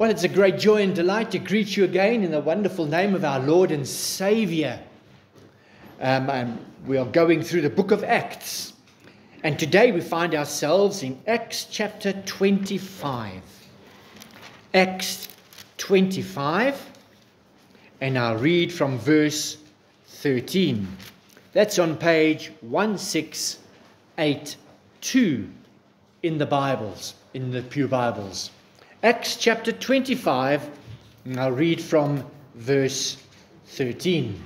Well, it's a great joy and delight to greet you again in the wonderful name of our Lord and Saviour. We are going through the book of Acts. And today we find ourselves in Acts chapter 25. Acts 25. And I'll read from verse 13. That's on page 1682 in the Bibles, in the Pew Bibles. Acts chapter 25, and I'll read from verse 13.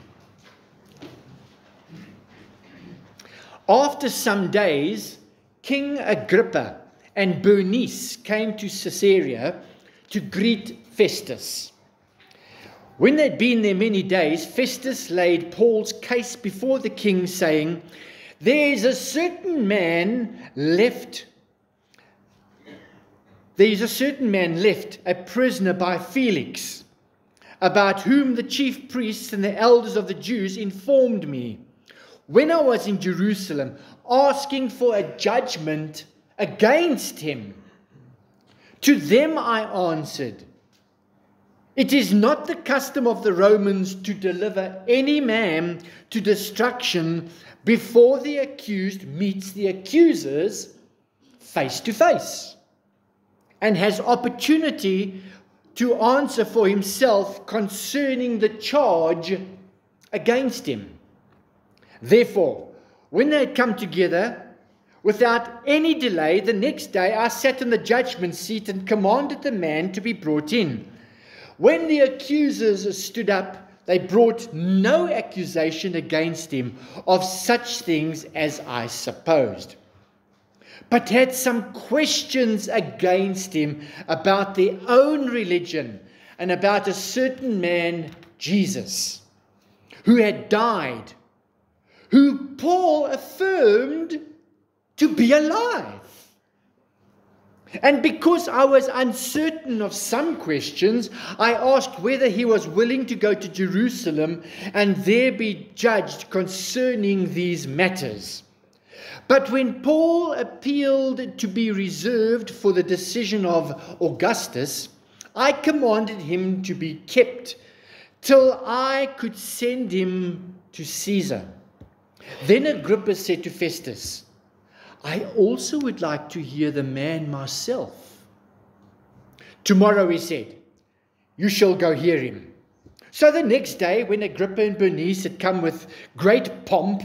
After some days, King Agrippa and Bernice came to Caesarea to greet Festus. When they'd been there many days, Festus laid Paul's case before the king, saying, There is a certain man left, a prisoner by Felix, about whom the chief priests and the elders of the Jews informed me, when I was in Jerusalem, asking for a judgment against him. To them I answered, It is not the custom of the Romans to deliver any man to destruction before the accused meets the accusers face to face and has opportunity to answer for himself concerning the charge against him. Therefore, when they had come together, without any delay, the next day I sat in the judgment seat and commanded the man to be brought in. When the accusers stood up, they brought no accusation against him of such things as I supposed, but had some questions against him about their own religion and about a certain man, Jesus, who had died, who Paul affirmed to be alive. And because I was uncertain of some questions, I asked whether he was willing to go to Jerusalem and there be judged concerning these matters. But when Paul appealed to be reserved for the decision of Augustus, I commanded him to be kept till I could send him to Caesar. Then Agrippa said to Festus, I also would like to hear the man myself. Tomorrow, he said, you shall go hear him. So the next day, when Agrippa and Bernice had come with great pomp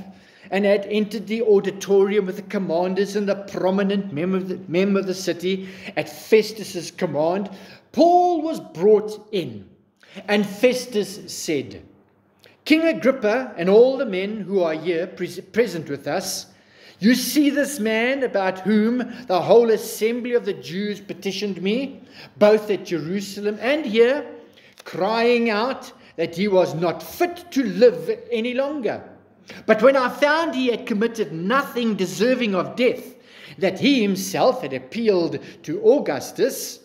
and had entered the auditorium with the commanders and the prominent men of the city at Festus's command, Paul was brought in. And Festus said, King Agrippa and all the men who are here present with us, you see this man about whom the whole assembly of the Jews petitioned me, both at Jerusalem and here, crying out that he was not fit to live any longer. But when I found he had committed nothing deserving of death, that he himself had appealed to Augustus,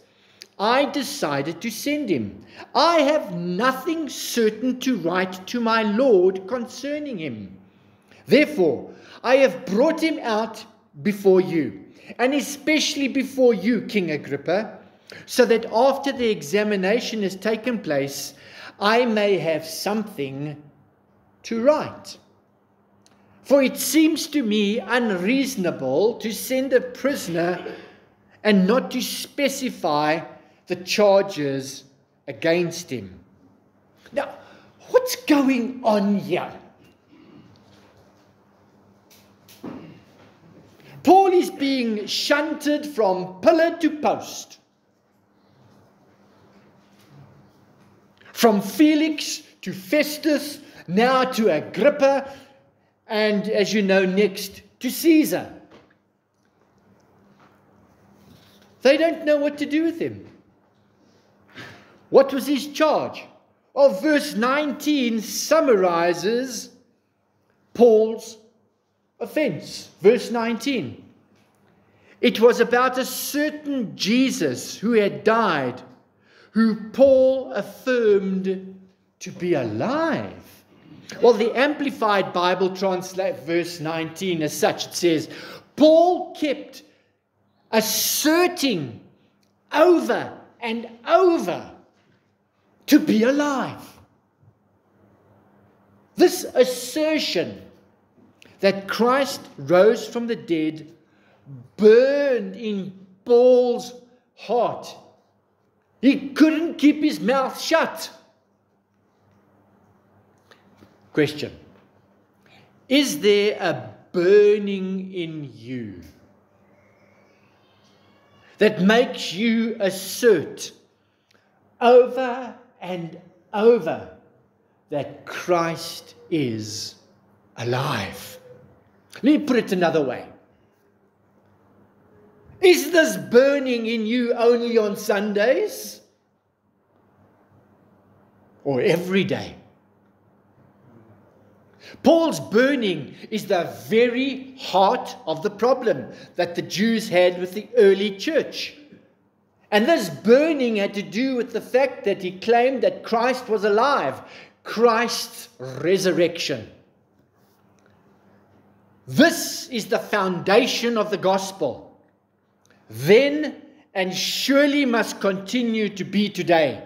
I decided to send him. I have nothing certain to write to my Lord concerning him. Therefore, I have brought him out before you, and especially before you, King Agrippa, so that after the examination has taken place, I may have something to write. For it seems to me unreasonable to send a prisoner and not to specify the charges against him. Now, what's going on here? Paul is being shunted from pillar to post. From Felix to Festus, now to Agrippa, and as you know, next to Caesar. They don't know what to do with him. What was his charge? Well, verse 19 summarizes Paul's offense. Verse 19. It was about a certain Jesus who had died, who Paul affirmed to be alive. Well, the Amplified Bible translates verse 19 as such. It says, Paul kept asserting over and over to be alive. This assertion that Christ rose from the dead burned in Paul's heart. He couldn't keep his mouth shut. Question: is there a burning in you that makes you assert over and over that Christ is alive? Let me put it another way. Is this burning in you only on Sundays? Or every day? Paul's burning is the very heart of the problem that the Jews had with the early church. And this burning had to do with the fact that he claimed that Christ was alive, Christ's resurrection. This is the foundation of the gospel. Then and surely must continue to be today.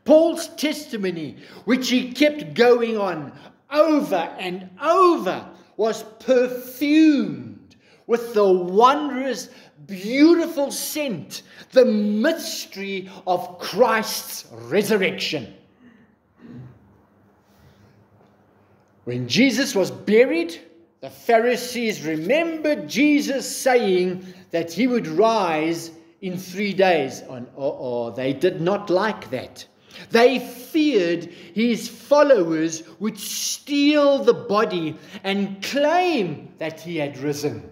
Paul's testimony, which he kept going on over and over, was perfumed with the wondrous, beautiful scent, the mystery of Christ's resurrection. When Jesus was buried, the Pharisees remembered Jesus saying that he would rise in 3 days. They did not like that. They feared his followers would steal the body and claim that he had risen.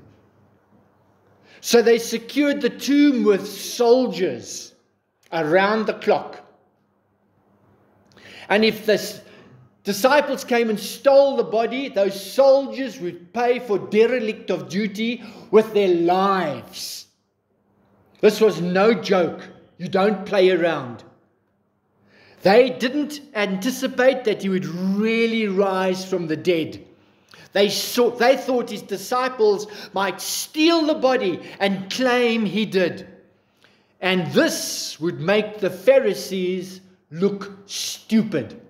So they secured the tomb with soldiers around the clock. And if the disciples came and stole the body, those soldiers would pay for derelict of duty with their lives. This was no joke. You don't play around. They didn't anticipate that he would really rise from the dead. They thought his disciples might steal the body and claim he did. And this would make the Pharisees look stupid.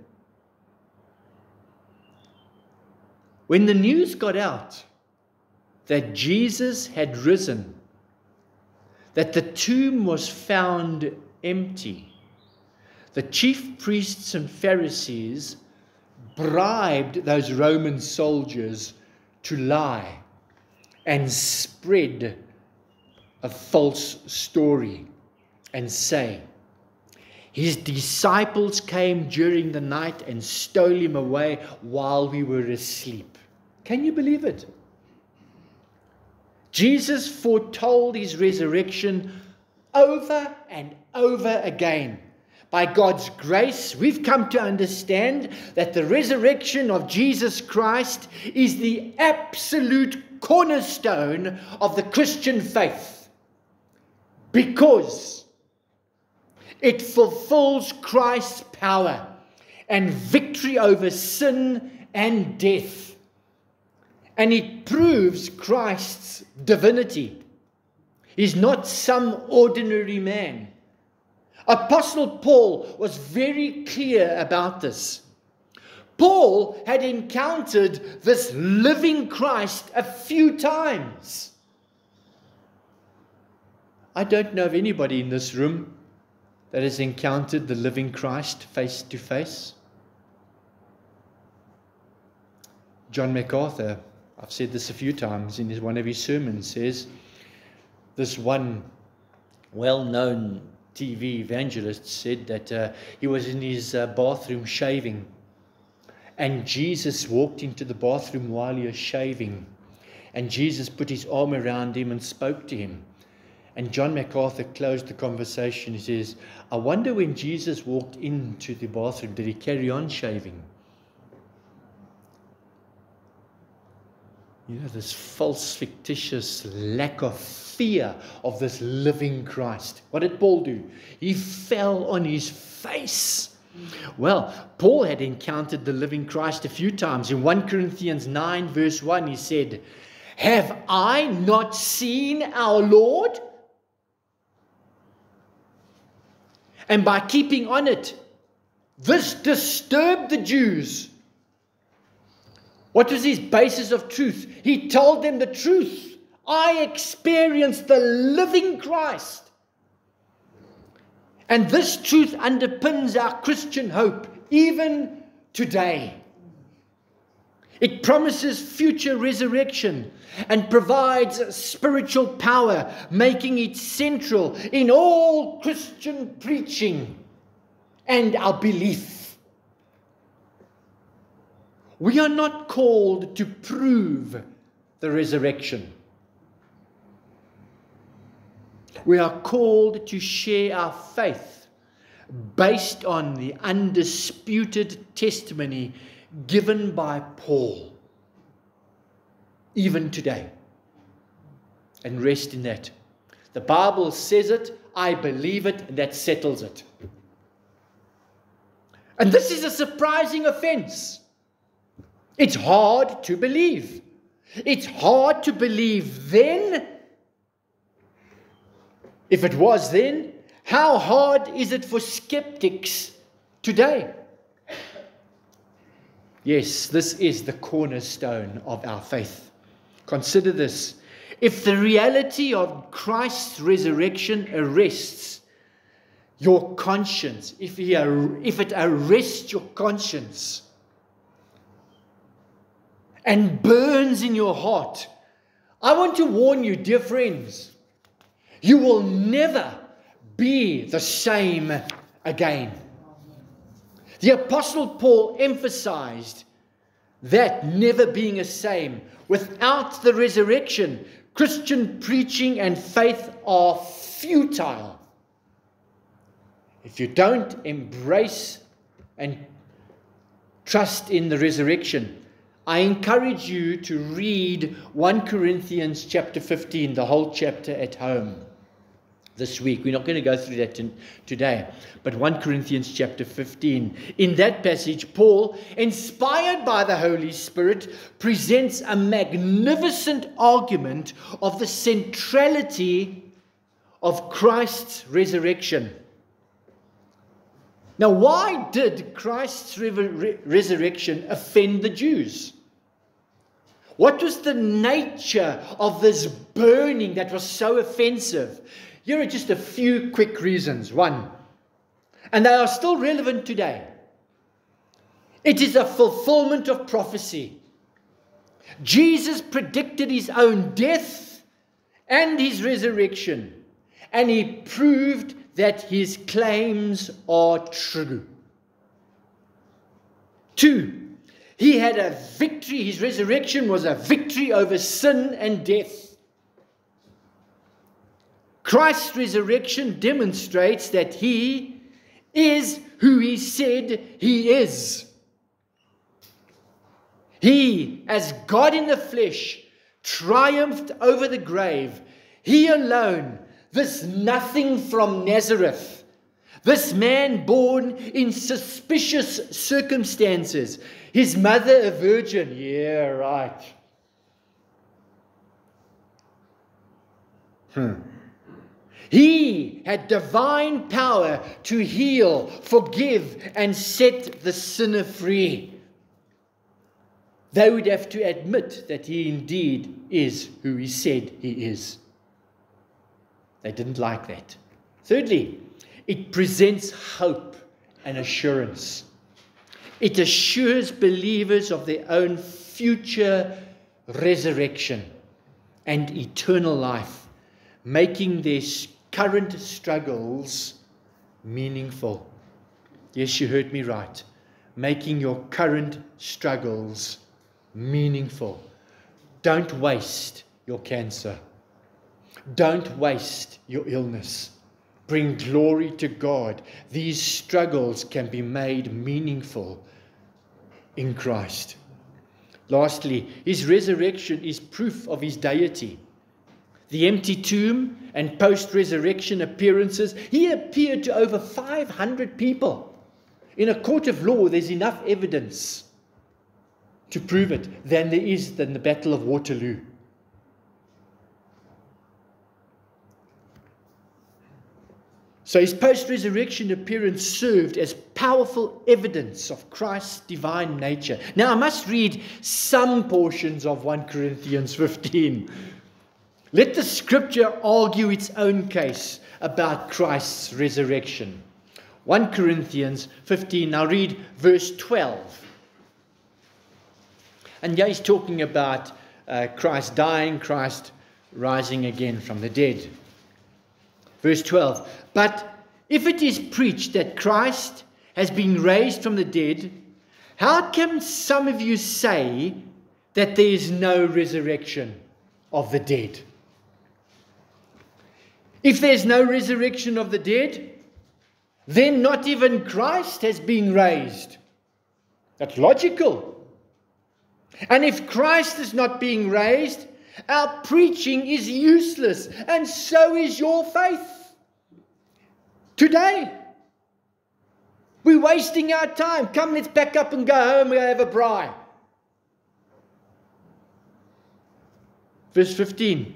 When the news got out that Jesus had risen, that the tomb was found empty, the chief priests and Pharisees bribed those Roman soldiers to lie and spread a false story and say, his disciples came during the night and stole him away while we were asleep. Can you believe it? Jesus foretold his resurrection over and over again. By God's grace, we've come to understand that the resurrection of Jesus Christ is the absolute cornerstone of the Christian faith, because it fulfills Christ's power and victory over sin and death. And it proves Christ's divinity. He's not some ordinary man. Apostle Paul was very clear about this. Paul had encountered this living Christ a few times. I don't know of anybody in this room that has encountered the living Christ face to face. John MacArthur, I've said this a few times in one of his sermons, says this one well-known TV evangelist said that he was in his bathroom shaving, and Jesus walked into the bathroom while he was shaving, and Jesus put his arm around him and spoke to him. And John MacArthur closed the conversation. He says, I wonder when Jesus walked into the bathroom, did he carry on shaving? You know, this false, fictitious lack of fear of this living Christ. What did Paul do? He fell on his face. Well, Paul had encountered the living Christ a few times. In 1 Corinthians 9 verse 1, he said, have I not seen our Lord? And by keeping on it, this disturbed the Jews. What was his basis of truth? He told them the truth. I experienced the living Christ. And this truth underpins our Christian hope, even today. It promises future resurrection and provides spiritual power, making it central in all Christian preaching and our belief. We are not called to prove the resurrection. We are called to share our faith based on the undisputed testimony given by Paul, even today, and rest in that. The Bible says it, I believe it, and that settles it. And this is a surprising offense. It's hard to believe. It's hard to believe then. If it was then, how hard is it for skeptics today? Yes, this is the cornerstone of our faith. Consider this. If the reality of Christ's resurrection arrests your conscience, if it arrests your conscience and burns in your heart, I want to warn you, dear friends, you will never be the same again. The Apostle Paul emphasized that never being the same. Without the resurrection, Christian preaching and faith are futile. If you don't embrace and trust in the resurrection, I encourage you to read 1 Corinthians chapter 15, the whole chapter at home this week. We're not going to go through that today, but 1 Corinthians chapter 15. In that passage, Paul, inspired by the Holy Spirit, presents a magnificent argument of the centrality of Christ's resurrection. Now, why did Christ's resurrection offend the Jews? What was the nature of this burning that was so offensive? Here are just a few quick reasons. One, and they are still relevant today. It is a fulfillment of prophecy. Jesus predicted his own death and his resurrection, and he proved that his claims are true. Two, he had a victory. His resurrection was a victory over sin and death. Christ's resurrection demonstrates that he is who he said he is. He, as God in the flesh, triumphed over the grave. He alone, this nothing from Nazareth, this man born in suspicious circumstances, his mother a virgin. Yeah, right. He had divine power to heal, forgive, and set the sinner free. They would have to admit that he indeed is who he said he is. They didn't like that. Thirdly, it presents hope and assurance. It assures believers of their own future resurrection and eternal life, making their current struggles meaningful. Yes, you heard me right. Making your current struggles meaningful. Don't waste your cancer. Don't waste your illness. Bring glory to God. These struggles can be made meaningful in Christ. Lastly, his resurrection is proof of his deity. The empty tomb and post-resurrection appearances, he appeared to over 500 people. In a court of law, there's enough evidence to prove it than there is in the Battle of Waterloo. So his post-resurrection appearance served as powerful evidence of Christ's divine nature. Now I must read some portions of 1 Corinthians 15. Let the scripture argue its own case about Christ's resurrection. 1 Corinthians 15, now read verse 12. And yeah, he's talking about Christ dying, Christ rising again from the dead. Verse 12, but if it is preached that Christ has been raised from the dead, how can some of you say that there is no resurrection of the dead? If there's no resurrection of the dead, then not even Christ has been raised. That's logical. And if Christ is not being raised, our preaching is useless, and so is your faith. Today, we're wasting our time. Come, let's pack up and go home and have a braai. Verse 15.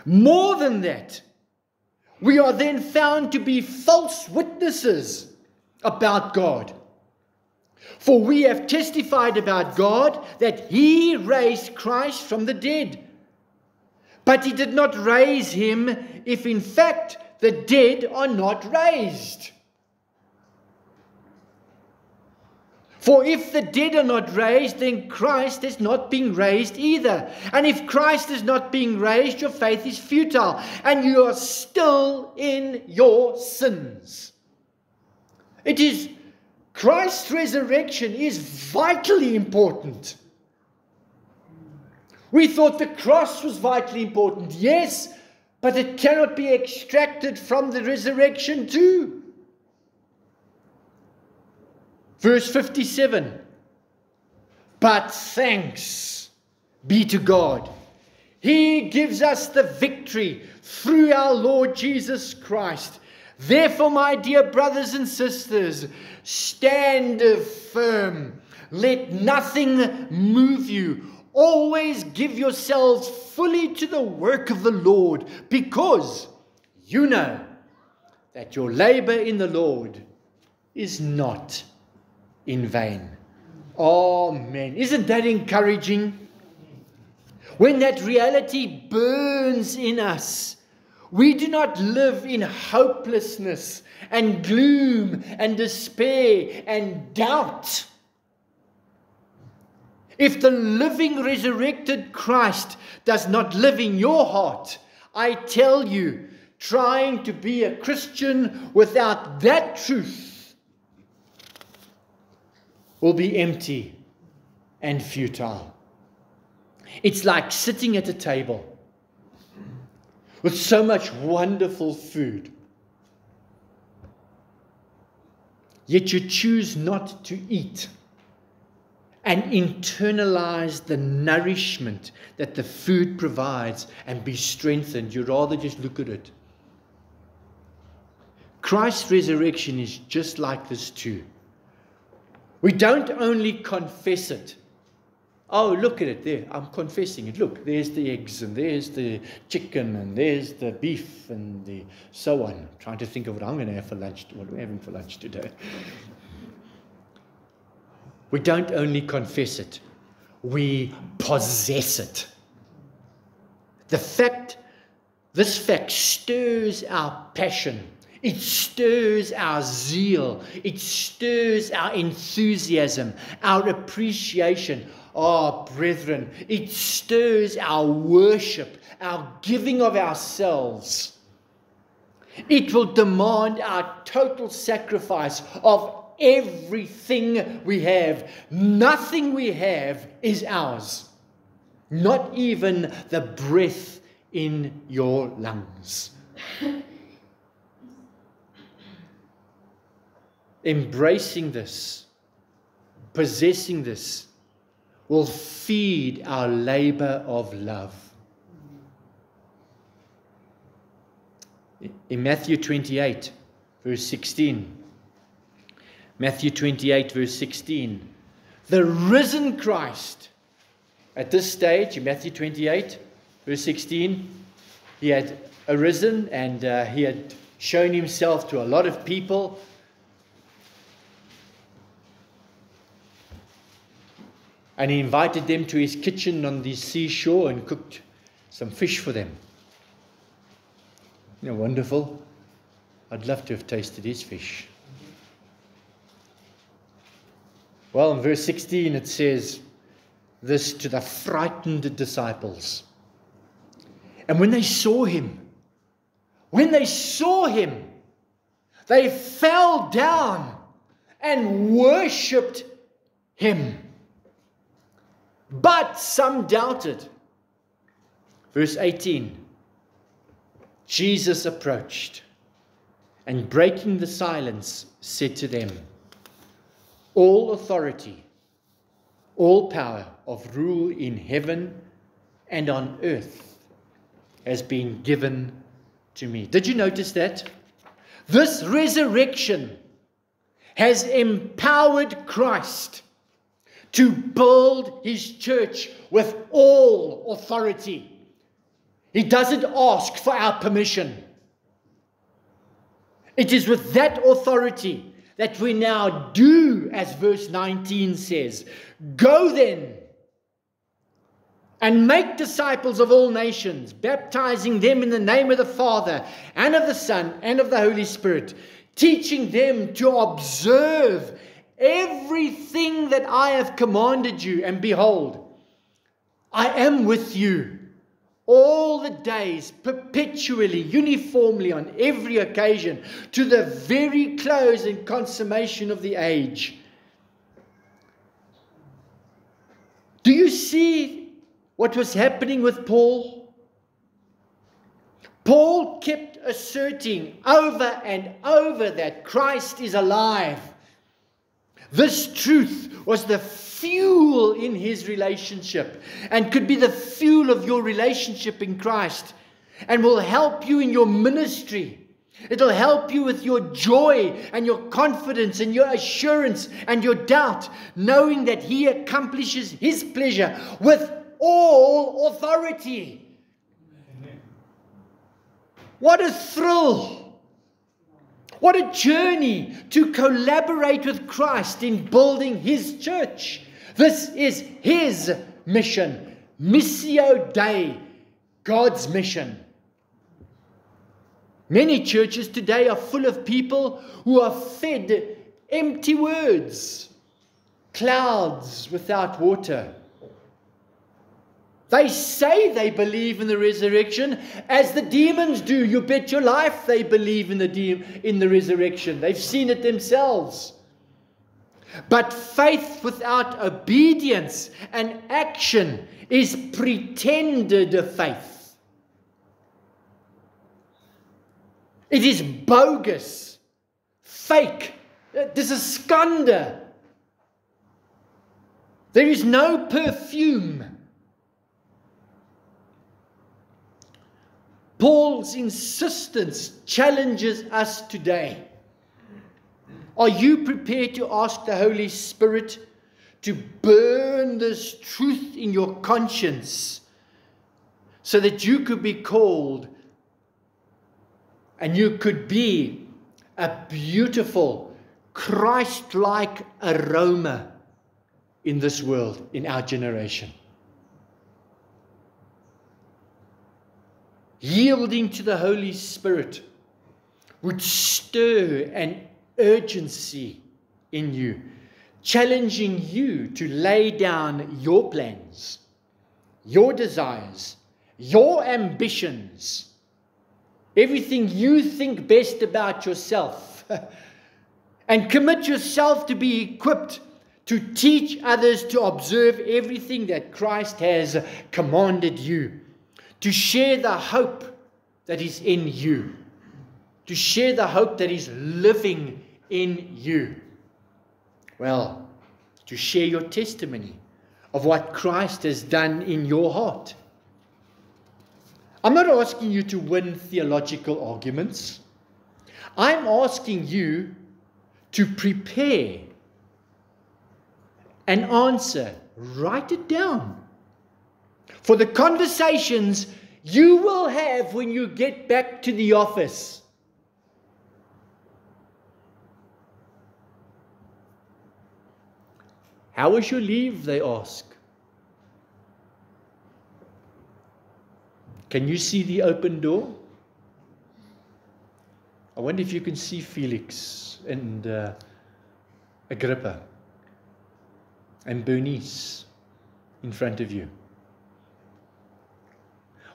More than that, we are then found to be false witnesses about God. For we have testified about God that he raised Christ from the dead. But he did not raise him if in fact the dead are not raised. For if the dead are not raised, then Christ is not being raised either. And if Christ is not being raised, your faith is futile, and you are still in your sins. It is Christ's resurrection is vitally important. We thought the cross was vitally important, yes, but it cannot be extracted from the resurrection too. Verse 57. But thanks be to God. He gives us the victory through our Lord Jesus Christ. Therefore, my dear brothers and sisters, stand firm. Let nothing move you. Always give yourselves fully to the work of the Lord, because you know that your labor in the Lord is not in vain. Amen. Isn't that encouraging? When that reality burns in us, we do not live in hopelessness and gloom and despair and doubt. If the living resurrected Christ does not live in your heart, I tell you, trying to be a Christian without that truth will be empty and futile. It's like sitting at a table with so much wonderful food, yet you choose not to eat and internalize the nourishment that the food provides and be strengthened. You rather just look at it. Christ's resurrection is just like this too. We don't only confess it. Oh, look at it there. I'm confessing it. Look, there's the eggs, and there's the chicken, and there's the beef, and the so on. I'm trying to think of what I'm going to have for lunch. What we're having for lunch today. We don't only confess it, we possess it. This fact stirs our passion. It stirs our zeal. It stirs our enthusiasm, our appreciation. Oh, brethren, it stirs our worship, our giving of ourselves. It will demand our total sacrifice of everything we have. Nothing we have is ours. Not even the breath in your lungs. Embracing this, possessing this, will feed our labor of love. In Matthew 28, verse 16, Matthew 28, verse 16. The risen Christ, at this stage, in Matthew 28, verse 16, he had arisen and he had shown himself to a lot of people. And he invited them to his kitchen on the seashore and cooked some fish for them. You know, wonderful. I'd love to have tasted his fish. Well, in verse 16 it says this to the frightened disciples. And when they saw him, they fell down and worshipped him. But some doubted. Verse 18. Jesus approached and, breaking the silence, said to them, all authority, all power of rule in heaven and on earth has been given to me. Did you notice that? This resurrection has empowered Christ to build his church with all authority. He doesn't ask for our permission. It is with that authority that we now do, as verse 19 says, go then and make disciples of all nations, baptizing them in the name of the Father and of the Son and of the Holy Spirit, teaching them to observe everything that I have commanded you. And behold, I am with you all the days, perpetually, uniformly, on every occasion, to the very close and consummation of the age. Do you see what was happening with Paul? Paul kept asserting over and over that Christ is alive. This truth was the fuel in his relationship and could be the fuel of your relationship in Christ and will help you in your ministry. It'll help you with your joy and your confidence and your assurance and your doubt, knowing that he accomplishes his pleasure with all authority. Amen. What a thrill! What a journey to collaborate with Christ in building his church. This is his mission. Missio Dei, God's mission. Many churches today are full of people who are fed empty words, clouds without water. They say they believe in the resurrection, as the demons do. You bet your life they believe in the resurrection. They've seen it themselves. But faith without obedience and action is pretended faith. It is bogus, fake. This is scandal. There is no perfume. Paul's insistence challenges us today. Are you prepared to ask the Holy Spirit to burn this truth in your conscience so that you could be called and you could be a beautiful, Christ-like aroma in this world, in our generation? Yielding to the Holy Spirit would stir an urgency in you, challenging you to lay down your plans, your desires, your ambitions, everything you think best about yourself, and commit yourself to be equipped to teach others to observe everything that Christ has commanded you. To share the hope that is in you. To share the hope that is living in you. Well, to share your testimony of what Christ has done in your heart. I'm not asking you to win theological arguments. I'm asking you to prepare an answer. Write it down. For the conversations you will have when you get back to the office. How was your leave, they ask. Can you see the open door? I wonder if you can see Felix and Agrippa and Bernice in front of you.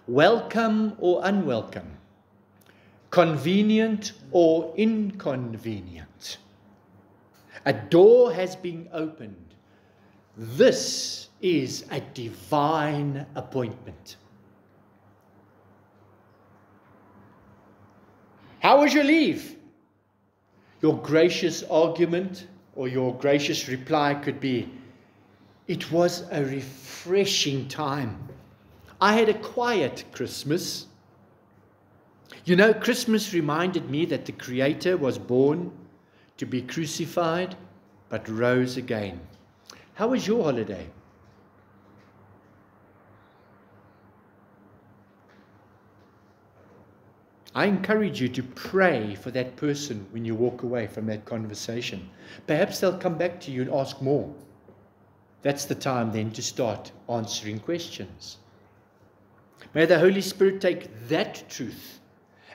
Welcome or unwelcome, convenient or inconvenient, a door has been opened. This is a divine appointment. How was your leave? Your gracious argument or your gracious reply could be, it was a refreshing time. I had a quiet Christmas. You know, Christmas reminded me that the Creator was born to be crucified, but rose again. How was your holiday? I encourage you to pray for that person when you walk away from that conversation. Perhaps they'll come back to you and ask more. That's the time then to start answering questions. May the Holy Spirit take that truth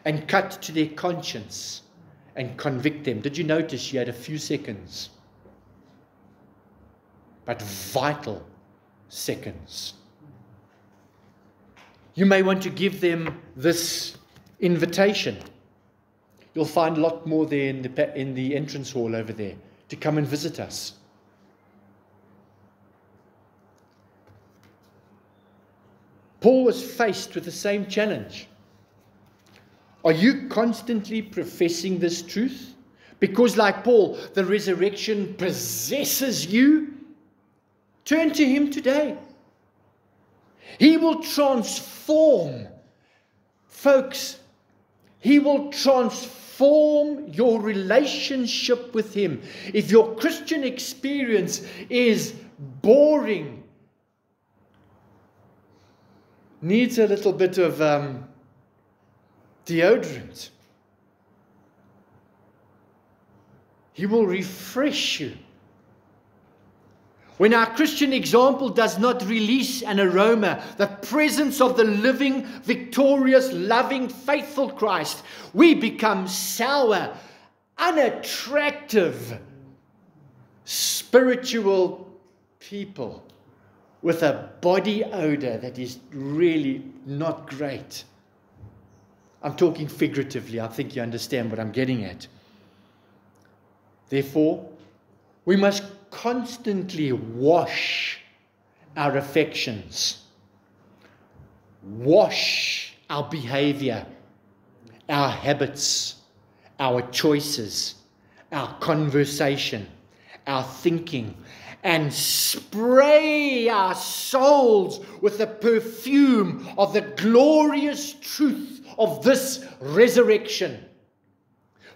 and cut to their conscience and convict them. Did you notice you had a few seconds? But vital seconds. You may want to give them this invitation. You'll find a lot more there in the entrance hall over there to come and visit us. Paul was faced with the same challenge. Are you constantly professing this truth? Because like Paul, the resurrection possesses you? Turn to him today. He will transform. Folks, he will transform your relationship with him. If your Christian experience is boring, needs a little bit of deodorant, he will refresh you. When our Christian example does not release an aroma, the presence of the living, victorious, loving, faithful Christ, we become sour, unattractive, spiritual people with a body odor that is really not great. I'm talking figuratively. I think you understand what I'm getting at. Therefore, we must constantly wash our affections, wash our behavior, our habits, our choices, our conversation, our thinking, and spray our souls with the perfume of the glorious truth of this resurrection.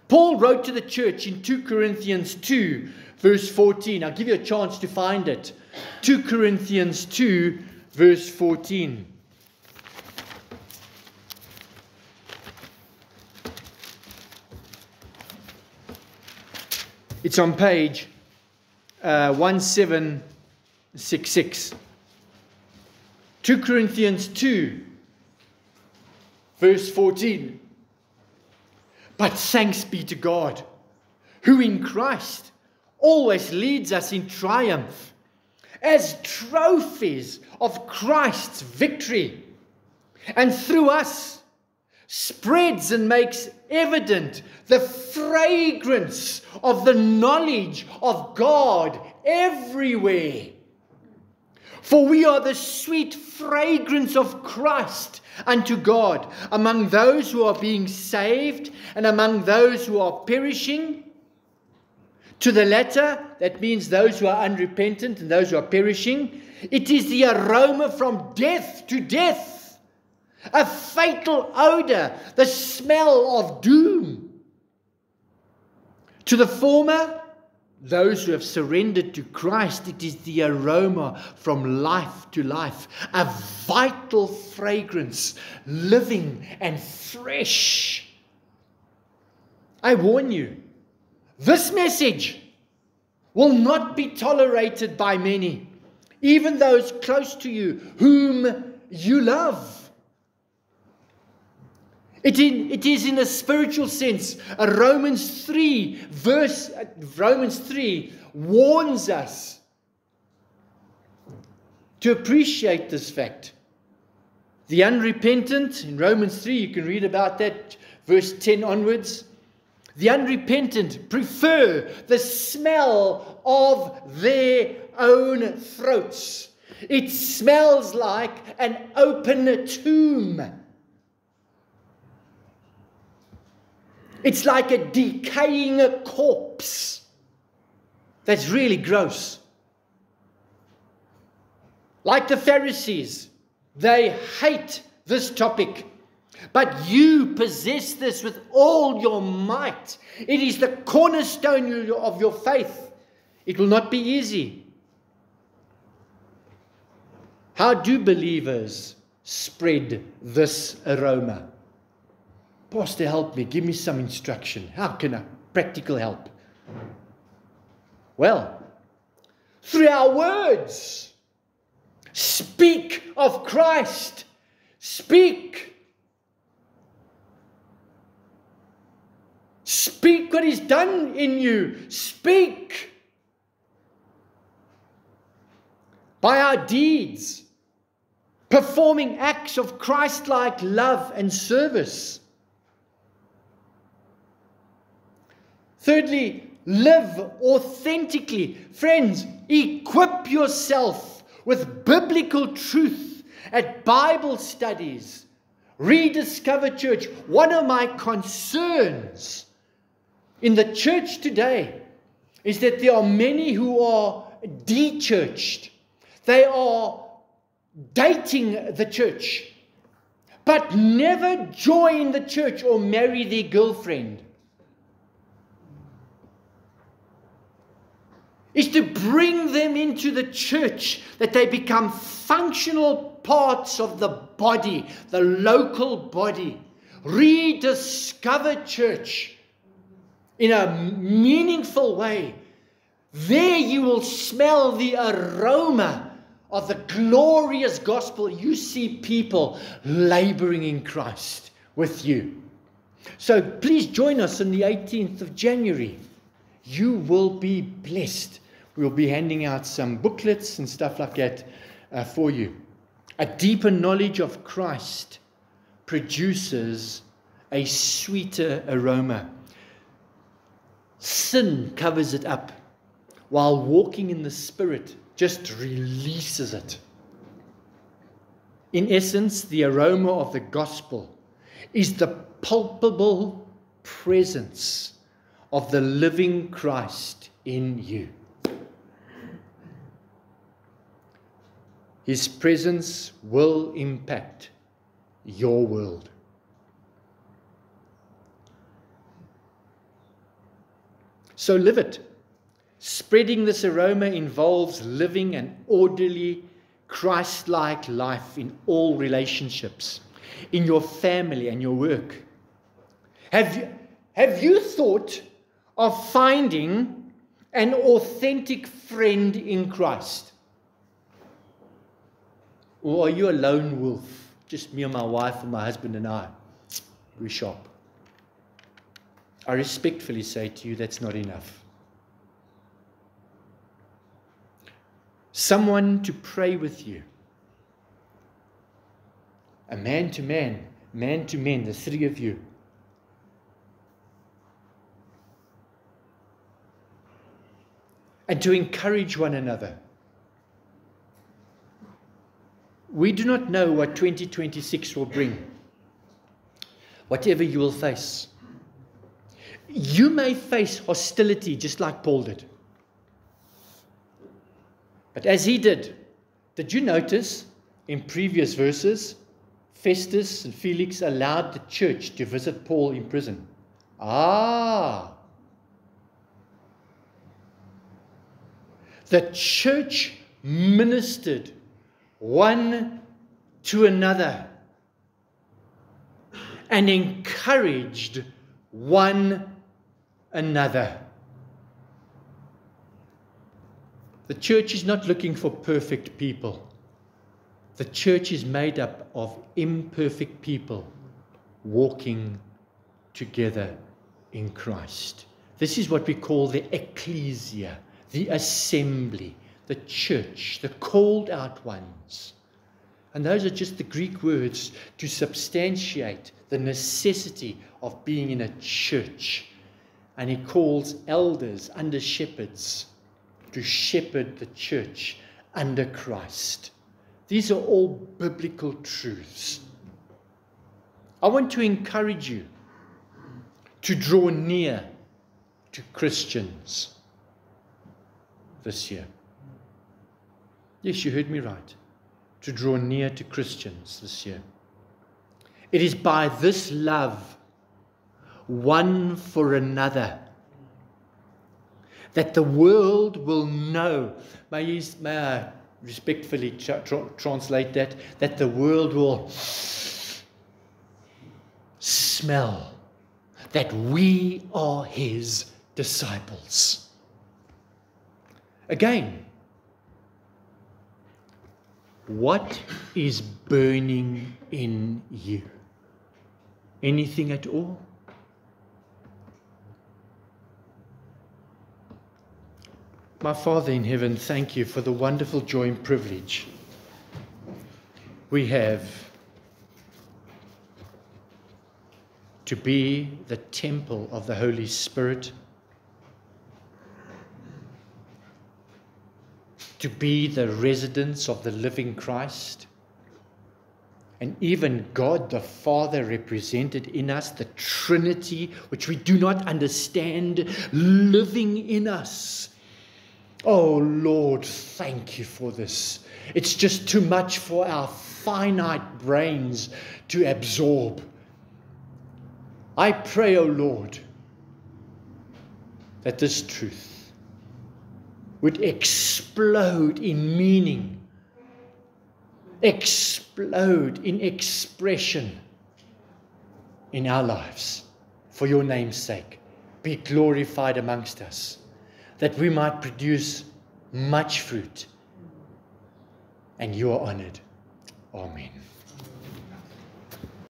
Paul wrote to the church in 2 Corinthians 2, verse 14. I'll give you a chance to find it. 2 Corinthians 2, verse 14. It's on page 1766. 2 Corinthians 2, verse 14. But thanks be to God, who in Christ always leads us in triumph, as trophies of Christ's victory, and through us spreads and makes evident the fragrance of the knowledge of God everywhere. For we are the sweet fragrance of Christ unto God among those who are being saved and among those who are perishing. To the latter, that means those who are unrepentant and those who are perishing, it is the aroma from death to death, a fatal odor, the smell of doom. To the former, those who have surrendered to Christ, it is the aroma from life to life, a vital fragrance, living and fresh. I warn you, this message will not be tolerated by many, even those close to you, whom you love. It is in a spiritual sense. Romans 3 warns us to appreciate this fact. The unrepentant, in Romans 3, you can read about that, verse 10 onwards. The unrepentant prefer the smell of their own throats. It smells like an open tomb. It's like a decaying corpse. That's really gross. Like the Pharisees, they hate this topic. But you possess this with all your might. It is the cornerstone of your faith. It will not be easy. How do believers spread this aroma? Pastor, help me. Give me some instruction. How can I? Practical help. Well, through our words. Speak of Christ. Speak. Speak what He's done in you. Speak. By our deeds. Performing acts of Christ-like love and service. Thirdly, live authentically. Friends, equip yourself with biblical truth at Bible studies. Rediscover Church. One of my concerns in the church today is that there are many who are de-churched. They are dating the church, but never join the church or marry their girlfriend. Is to bring them into the church, that they become functional parts of the body, the local body. Rediscover church in a meaningful way. There you will smell the aroma of the glorious gospel. You see people laboring in Christ with you. So please join us on the 18th of January. You will be blessed. We'll be handing out some booklets and stuff like that for you. A deeper knowledge of Christ produces a sweeter aroma. Sin covers it up, while walking in the Spirit just releases it. In essence, the aroma of the gospel is the palpable presence of the living Christ in you. His presence will impact your world. So live it. Spreading this aroma involves living an orderly, Christ-like life in all relationships, in your family and your work. Have you thought of finding an authentic friend in Christ? Or are you a lone wolf? Just me and my wife and my husband and I. We shop. I respectfully say to you, that's not enough. Someone to pray with you. A man to man, the three of you. And to encourage one another. We do not know what 2026 will bring. Whatever you will face. You may face hostility just like Paul did. But as he did you notice in previous verses, Festus and Felix allowed the church to visit Paul in prison? The church ministered one to another and encouraged one another. The church is not looking for perfect people. The church is made up of imperfect people walking together in Christ. This is what we call the ecclesia, the assembly, the church, the called out ones. And those are just the Greek words to substantiate the necessity of being in a church. And he calls elders under shepherds to shepherd the church under Christ. These are all biblical truths. I want to encourage you to draw near to Christians this year. Yes, you heard me right. To draw near to Christians this year. It is by this love, one for another, that the world will know. May I respectfully translate that the world will smell that we are his disciples. Again, what is burning in you? Anything at all? My Father in heaven, thank you for the wonderful joy and privilege we have to be the temple of the Holy Spirit, to be the residence of the living Christ, and even God the Father represented in us, the Trinity, which we do not understand, living in us. Oh Lord, thank you for this. It's just too much for our finite brains to absorb. I pray, oh Lord, that this truth would explode in meaning, explode in expression in our lives. For your name's sake, be glorified amongst us, that we might produce much fruit, and you are honored. Amen.